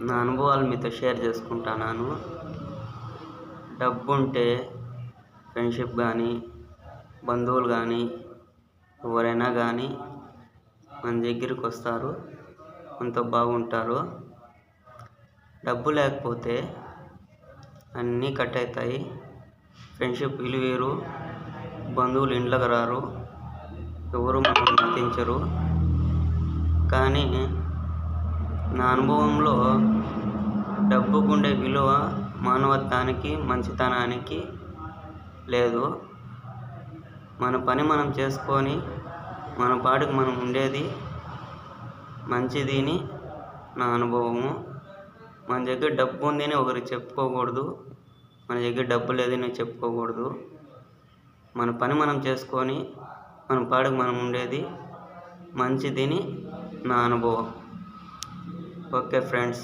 నా అనుభవాలు మీతో షేర్ చేసుకుంటున్నాను. డబ్బు ఉంటే ఫ్రెండ్షిప్ కానీ, బంధువులు కానీ, ఎవరైనా కానీ మన దగ్గరికి వస్తారు, మనతో బాగుంటారు. డబ్బు లేకపోతే అన్నీ కట్ అవుతాయి. ఫ్రెండ్షిప్ విలువ వేరు, బంధువులు ఇంట్లోకి రారు, ఎవరు మనల్ని నటించరు. కానీ నా అనుభవంలో డబ్బుకు ఉండే విలువ మానవత్వానికి, మంచితనానికి లేదు. మన పని మనం చేసుకొని మన పాటికి మనం ఉండేది మంచిది అని నా అనుభవము. మన దగ్గర డబ్బు ఉంది అని ఒకరికి చెప్పుకోకూడదు, మన దగ్గర డబ్బు లేదని చెప్పుకోకూడదు. మన పని మనం చేసుకొని మన పాటికి మనం ఉండేది మంచిది అని నా అనుభవం. Okay friends.